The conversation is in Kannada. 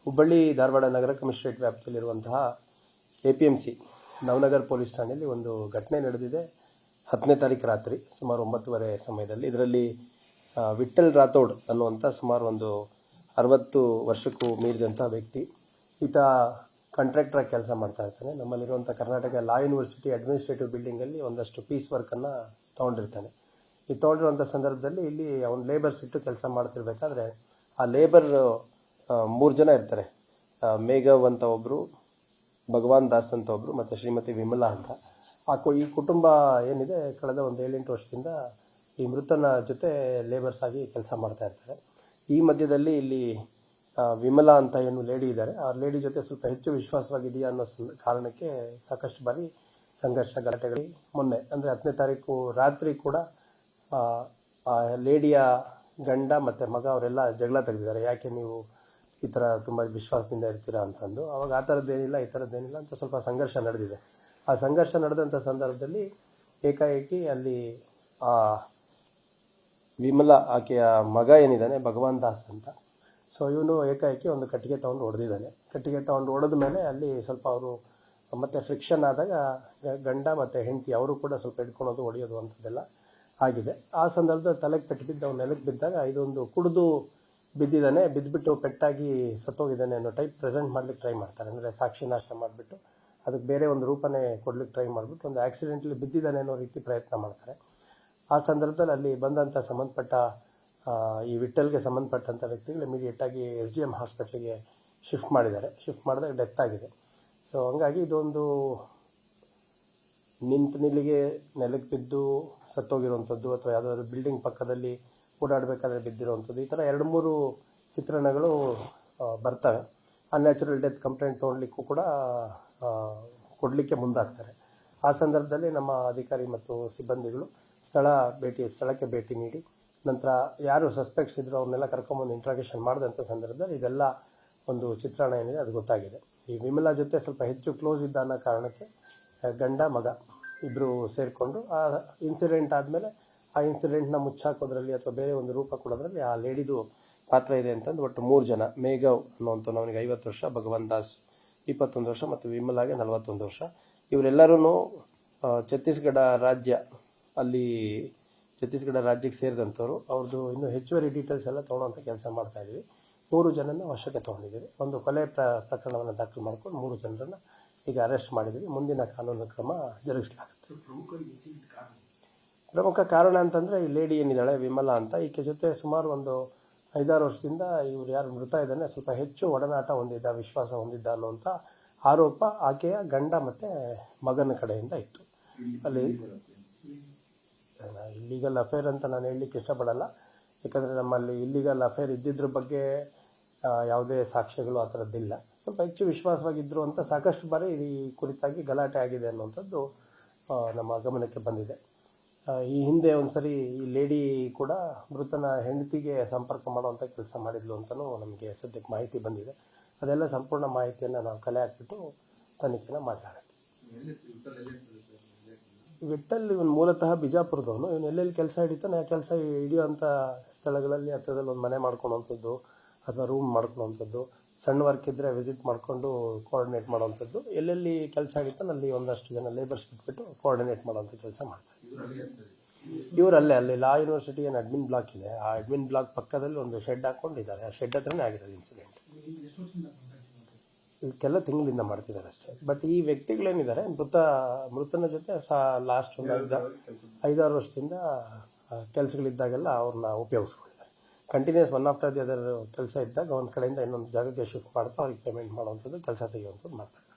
ಹುಬ್ಬಳ್ಳಿ ಧಾರವಾಡ ನಗರ ಕಮಿಷನರೇಟ್ ವ್ಯಾಪ್ತಿಯಲ್ಲಿರುವಂತಹ APMC ನವನಗರ್ ಪೊಲೀಸ್ ಠಾಣೆಯಲ್ಲಿ ಒಂದು ಘಟನೆ ನಡೆದಿದೆ. 10ನೇ ತಾರೀಕು ರಾತ್ರಿ ಸುಮಾರು 9:30 ಸಮಯದಲ್ಲಿ ಇದರಲ್ಲಿ ವಿಠಲ್ ರಾಥೋಡ್ ಅನ್ನುವಂಥ ಸುಮಾರು ಒಂದು 60 ವರ್ಷಕ್ಕೂ ಮೀರಿದಂಥ ವ್ಯಕ್ತಿ. ಈತ ಕಾಂಟ್ರಾಕ್ಟರ್ ಕೆಲಸ ಮಾಡ್ತಾ ಇರ್ತಾನೆ. ನಮ್ಮಲ್ಲಿರುವಂಥ ಕರ್ನಾಟಕ ಲಾ ಯೂನಿವರ್ಸಿಟಿ ಅಡ್ಮಿನಿಸ್ಟ್ರೇಟಿವ್ ಬಿಲ್ಡಿಂಗಲ್ಲಿ ಒಂದಷ್ಟು ಪೀಸ್ ವರ್ಕನ್ನು ತೊಗೊಂಡಿರ್ತಾನೆ. ಈ ತೊಗೊಂಡಿರುವಂಥ ಸಂದರ್ಭದಲ್ಲಿ ಇಲ್ಲಿ ಅವನು ಲೇಬರ್ಸ್ ಇಟ್ಟು ಕೆಲಸ ಮಾಡ್ತಿರ್ಬೇಕಾದ್ರೆ ಆ ಲೇಬರ್ 3 ಜನ ಇರ್ತಾರೆ. ಮೇಘವ್ ಅಂತ ಒಬ್ಬರು, ಭಗವಾನ್ ದಾಸ್ ಅಂತ ಒಬ್ಬರು ಮತ್ತು ಶ್ರೀಮತಿ ವಿಮಲಾ ಅಂತ. ಈ ಕುಟುಂಬ ಏನಿದೆ ಕಳೆದ ಒಂದು 7-8 ವರ್ಷದಿಂದ ಈ ಮೃತನ ಜೊತೆ ಲೇಬರ್ಸ್ ಆಗಿ ಕೆಲಸ ಮಾಡ್ತಾ ಇರ್ತಾರೆ. ಈ ಮಧ್ಯದಲ್ಲಿ ಇಲ್ಲಿ ವಿಮಲಾ ಅಂತ ಏನು ಲೇಡಿ ಇದ್ದಾರೆ, ಆ ಲೇಡಿ ಜೊತೆ ಸ್ವಲ್ಪ ಹೆಚ್ಚು ವಿಶ್ವಾಸವಾಗಿದೆಯಾ ಅನ್ನೋ ಕಾರಣಕ್ಕೆ ಸಾಕಷ್ಟು ಬಾರಿ ಸಂಘರ್ಷ ಗಲಾಟೆಗಳು. ಮೊನ್ನೆ ಅಂದರೆ 10ನೇ ತಾರೀಕು ರಾತ್ರಿ ಕೂಡ ಆ ಲೇಡಿಯ ಗಂಡ ಮತ್ತು ಮಗ ಅವರೆಲ್ಲ ಜಗಳ ತೆಗೆದಿದ್ದಾರೆ. ಯಾಕೆ ನೀವು ಈ ಥರ ತುಂಬ ವಿಶ್ವಾಸದಿಂದ ಇರ್ತೀರಾ ಅಂತಂದು. ಅವಾಗ ಆ ಥರದ್ದೇನಿಲ್ಲ ಈ ಥರದ್ದೇನಿಲ್ಲ ಅಂತ ಸ್ವಲ್ಪ ಸಂಘರ್ಷ ನಡೆದಿದೆ. ಆ ಸಂಘರ್ಷ ನಡೆದಂಥ ಸಂದರ್ಭದಲ್ಲಿ ಏಕಾಏಕಿ ಅಲ್ಲಿ ಆ ವಿಮಲಾ ಆಕೆಯ ಮಗ ಏನಿದ್ದಾನೆ ಭಗವಾನ್ ದಾಸ್ ಅಂತ, ಸೊ ಇವನು ಏಕಾಏಕಿ ಒಂದು ಕಟ್ಟಿಗೆ ತೊಗೊಂಡು ಹೊಡೆದಿದ್ದಾನೆ. ಕಟ್ಟಿಗೆ ತೊಗೊಂಡು ಹೊಡೆದ ಮೇಲೆ ಅಲ್ಲಿ ಸ್ವಲ್ಪ ಅವರು ಮತ್ತೆ ಫ್ರಿಕ್ಷನ್ ಆದಾಗ ಗಂಡ ಮತ್ತು ಹೆಂಡತಿ ಅವರು ಕೂಡ ಸ್ವಲ್ಪ ಹಿಡ್ಕೊಳೋದು ಹೊಡೆಯೋದು ಅಂಥದ್ದೆಲ್ಲ ಆಗಿದೆ. ಆ ಸಂದರ್ಭದಲ್ಲಿ ತಲೆಗೆ ಪೆಟ್ಟು ಬಿದ್ದು ಅವ್ನು ನೆಲಕ್ಕೆ ಬಿದ್ದಾಗ ಇದೊಂದು ಕುಡಿದು ಬಿದ್ದಿದ್ದಾನೆ, ಬಿದ್ದುಬಿಟ್ಟು ಪೆಟ್ಟಾಗಿ ಸತ್ತೋಗಿದ್ದಾನೆ ಅನ್ನೋ ಟೈಪ್ ಪ್ರೆಸೆಂಟ್ ಮಾಡ್ಲಿಕ್ಕೆ ಟ್ರೈ ಮಾಡ್ತಾರೆ. ಅಂದರೆ ಸಾಕ್ಷಿ ನಾಶ ಮಾಡಿಬಿಟ್ಟು ಅದಕ್ಕೆ ಬೇರೆ ಒಂದು ರೂಪನೇ ಕೊಡ್ಲಿಕ್ಕೆ ಟ್ರೈ ಮಾಡಿಬಿಟ್ಟು ಒಂದು ಆಕ್ಸಿಡೆಂಟಲ್ಲಿ ಬಿದ್ದಿದ್ದಾನೆ ಅನ್ನೋ ರೀತಿ ಪ್ರಯತ್ನ ಮಾಡ್ತಾರೆ. ಆ ಸಂದರ್ಭದಲ್ಲಿ ಅಲ್ಲಿ ಬಂದಂಥ ಸಂಬಂಧಪಟ್ಟ ಈ ವಿಠಲ್ಗೆ ಸಂಬಂಧಪಟ್ಟಂಥ ವ್ಯಕ್ತಿಗಳು ಇಮಿಡಿಯೇಟಾಗಿ SDM ಹಾಸ್ಪಿಟ್ಲಿಗೆ ಶಿಫ್ಟ್ ಮಾಡಿದ್ದಾರೆ. ಶಿಫ್ಟ್ ಮಾಡಿದಾಗ ಡೆತ್ ಆಗಿದೆ. ಸೊ ಹಂಗಾಗಿ ಇದೊಂದು ನಿಲ್ಲಿಗೆ ನೆಲಕ್ಕೆ ಬಿದ್ದು ಸತ್ತೋಗಿರುವಂಥದ್ದು ಅಥವಾ ಯಾವುದಾದ್ರು ಬಿಲ್ಡಿಂಗ್ ಪಕ್ಕದಲ್ಲಿ ಓಡಾಡಬೇಕಾದ್ರೆ ಬಿದ್ದಿರುವಂಥದ್ದು, ಈ ಥರ 2-3 ಚಿತ್ರಣಗಳು ಬರ್ತವೆ. ಅನ್ಯಾಚುರಲ್ ಡೆತ್ ಕಂಪ್ಲೇಂಟ್ ತೊಗೊಳ್ಲಿಕ್ಕೂ ಕೂಡ ಕೊಡಲಿಕ್ಕೆ ಮುಂದಾಗ್ತಾರೆ. ಆ ಸಂದರ್ಭದಲ್ಲಿ ನಮ್ಮ ಅಧಿಕಾರಿ ಮತ್ತು ಸಿಬ್ಬಂದಿಗಳು ಸ್ಥಳಕ್ಕೆ ಭೇಟಿ ನೀಡಿ ನಂತರ ಯಾರು ಸಸ್ಪೆಕ್ಟ್ಸ್ ಇದ್ರು ಅವ್ರನ್ನೆಲ್ಲ ಕರ್ಕೊಂಬಂದು ಇಂಟ್ರಾಗೇಷನ್ ಮಾಡಿದಂಥ ಸಂದರ್ಭದಲ್ಲಿ ಇದೆಲ್ಲ ಒಂದು ಚಿತ್ರಣ ಏನಿದೆ ಅದು ಗೊತ್ತಾಗಿದೆ. ಈ ವಿಮಲಾ ಜೊತೆ ಸ್ವಲ್ಪ ಹೆಚ್ಚು ಕ್ಲೋಸ್ ಇದ್ದ ಅನ್ನೋ ಕಾರಣಕ್ಕೆ ಗಂಡ ಮಗ ಇಬ್ಬರು ಸೇರಿಕೊಂಡು ಆ ಇನ್ಸಿಡೆಂಟ್ ಆದಮೇಲೆ ಆ ಇನ್ಸಿಡೆಂಟ್ನ ಮುಚ್ಚಾಕೋದ್ರಲ್ಲಿ ಅಥವಾ ಬೇರೆ ಒಂದು ರೂಪ ಕೊಡೋದ್ರಲ್ಲಿ ಆ ಲೇಡಿದು ಪಾತ್ರ ಇದೆ ಅಂತಂದು ಒಟ್ಟು 3 ಜನ, ಮೇಘವ್ ಅನ್ನುವಂಥವ್ನು ಅವನಿಗೆ 50 ವರ್ಷ, ಭಗವಾನ್ ದಾಸ್ 21 ವರ್ಷ ಮತ್ತು ವಿಮಲಾಗೆ 41 ವರ್ಷ. ಇವರೆಲ್ಲರೂ ಛತ್ತೀಸ್ಗಢ ರಾಜ್ಯಕ್ಕೆ ಸೇರಿದಂಥವ್ರು. ಅವ್ರದ್ದು ಇನ್ನೂ ಹೆಚ್ಚುವರಿ ಡೀಟೇಲ್ಸ್ ಎಲ್ಲ ತೊಗೊಳ್ಳೋಂಥ ಕೆಲಸ ಮಾಡ್ತಾ ಇದ್ದೀವಿ. 3 ಜನನ ವಶಕ್ಕೆ ತೊಗೊಂಡಿದ್ದೀವಿ. ಒಂದು ಕೊಲೆ ಪ್ರಕರಣವನ್ನು ದಾಖಲು ಮಾಡ್ಕೊಂಡು 3 ಜನರನ್ನು ಈಗ ಅರೆಸ್ಟ್ ಮಾಡಿದ್ದೀವಿ. ಮುಂದಿನ ಕಾನೂನು ಕ್ರಮ ಜರುಗಿಸಲಾಗುತ್ತೆ. ಪ್ರಮುಖ ಕಾರಣ ಅಂತಂದರೆ ಈ ಲೇಡಿ ಏನಿದ್ದಾಳೆ ವಿಮಲಾ ಅಂತ, ಈಕೆ ಜೊತೆ ಸುಮಾರು ಒಂದು 5-6 ವರ್ಷದಿಂದ ಇವ್ರು ಯಾರು ಮೃತ ಇದ್ದಾನೆ ಸ್ವಲ್ಪ ಹೆಚ್ಚು ಒಡನಾಟ ಹೊಂದಿದ್ದ, ವಿಶ್ವಾಸ ಹೊಂದಿದ್ದ ಅನ್ನುವಂಥ ಆರೋಪ ಆಕೆಯ ಗಂಡ ಮತ್ತು ಮಗನ ಕಡೆಯಿಂದ ಇತ್ತು. ಅಲ್ಲಿ ಇಲ್ಲಿಗಲ್ ಅಫೇರ್ ಅಂತ ನಾನು ಹೇಳಲಿಕ್ಕೆ ಇಷ್ಟಪಡಲ್ಲ, ಯಾಕಂದರೆ ನಮ್ಮಲ್ಲಿ ಇಲ್ಲಿಗಲ್ ಅಫೇರ್ ಇದ್ದಿದ್ರ ಬಗ್ಗೆ ಯಾವುದೇ ಸಾಕ್ಷ್ಯಗಳು ಆ ಥರದ್ದಿಲ್ಲ. ಸ್ವಲ್ಪ ಹೆಚ್ಚು ವಿಶ್ವಾಸವಾಗಿದ್ದರು ಅಂತ ಸಾಕಷ್ಟು ಬಾರಿ ಈ ಕುರಿತಾಗಿ ಗಲಾಟೆ ಆಗಿದೆ ಅನ್ನುವಂಥದ್ದು ನಮ್ಮ ಗಮನಕ್ಕೆ ಬಂದಿದೆ. ಈ ಹಿಂದೆ ಒಂದ್ಸರಿ ಈ ಲೇಡಿ ಕೂಡ ಮೃತನ ಹೆಂಡತಿಗೆ ಸಂಪರ್ಕ ಮಾಡುವಂಥ ಕೆಲಸ ಮಾಡಿದ್ಲು ಅಂತಲೂ ನಮಗೆ ಸದ್ಯಕ್ಕೆ ಮಾಹಿತಿ ಬಂದಿದೆ. ಅದೆಲ್ಲ ಸಂಪೂರ್ಣ ಮಾಹಿತಿಯನ್ನು ನಾವು ಕಲೆ ಹಾಕಿಬಿಟ್ಟು ತನಿಖೆನ ಮಾಡಲಾಗುತ್ತೆ. ವಿಠಲ್ ಇವನು ಮೂಲತಃ ಬಿಜಾಪುರದವನು. ಇವನು ಎಲ್ಲೆಲ್ಲಿ ಕೆಲಸ ಹಿಡಿತಾನೆ ಆ ಕೆಲಸ ಹಿಡಿಯೋಂಥ ಸ್ಥಳಗಳಲ್ಲಿ ಹತ್ತಿರದಲ್ಲಿ ಒಂದು ಮನೆ ಮಾಡ್ಕೊಳೋವಂಥದ್ದು ಅಥವಾ ರೂಮ್ ಮಾಡ್ಕೊಳೋವಂಥದ್ದು, ಸಣ್ಣ ವರ್ಕ್ ಇದ್ದರೆ ವಿಸಿಟ್ ಮಾಡಿಕೊಂಡು ಕೋಆರ್ಡಿನೇಟ್ ಮಾಡೋವಂಥದ್ದು, ಎಲ್ಲೆಲ್ಲಿ ಕೆಲಸ ಹಿಡಿತಾನೆ ಅಲ್ಲಿ ಒಂದಷ್ಟು ಜನ ಲೇಬರ್ಸ್ ಬಿಟ್ಬಿಟ್ಟು ಕೋಆರ್ಡಿನೇಟ್ ಮಾಡೋವಂಥ ಕೆಲಸ ಮಾಡ್ತಾರೆ. ಇವರು ಅಲ್ಲಿ ಲಾ ಯೂನಿವರ್ಸಿಟಿ ಏನು ಅಡ್ಮಿನ್ ಬ್ಲಾಕ್ ಇದೆ, ಆ ಅಡ್ಮಿನ್ ಬ್ಲಾಕ್ ಪಕ್ಕದಲ್ಲಿ ಒಂದು ಶೆಡ್ ಹಾಕ್ಕೊಂಡಿದ್ದಾರೆ. ಆ ಶೆಡ್ ಹತ್ರನೇ ಆಗಿರೋದು ಇನ್ಸಿಡೆಂಟ್. ಇದಕ್ಕೆಲ್ಲ ತಿಂಗಳಿಂದ ಮಾಡ್ತಿದ್ದಾರೆ ಅಷ್ಟೇ. ಬಟ್ ಈ ವ್ಯಕ್ತಿಗಳೇನಿದ್ದಾರೆ ಮೃತನ ಜೊತೆ ಲಾಸ್ಟ್ ಒಂದು 5-6 ವರ್ಷದಿಂದ ಕೆಲಸಗಳಿದ್ದಾಗೆಲ್ಲ ಅವ್ರನ್ನ ಉಪಯೋಗಿಸ್ಕೊಂಡಿದ್ದಾರೆ. Continues one after the other ಕೆಲಸ ಇದ್ದಾಗ ಒಂದು ಕಡೆಯಿಂದ ಇನ್ನೊಂದು ಜಾಗಕ್ಕೆ ಶಿಫ್ಟ್ ಮಾಡ್ತಾ ಅವ್ರಿಗೆ ಪೇಮೆಂಟ್ ಮಾಡುವಂಥದ್ದು, ಕೆಲಸ ತೆಗೆಯುವಂಥದ್ದು ಮಾಡ್ತಾರೆ.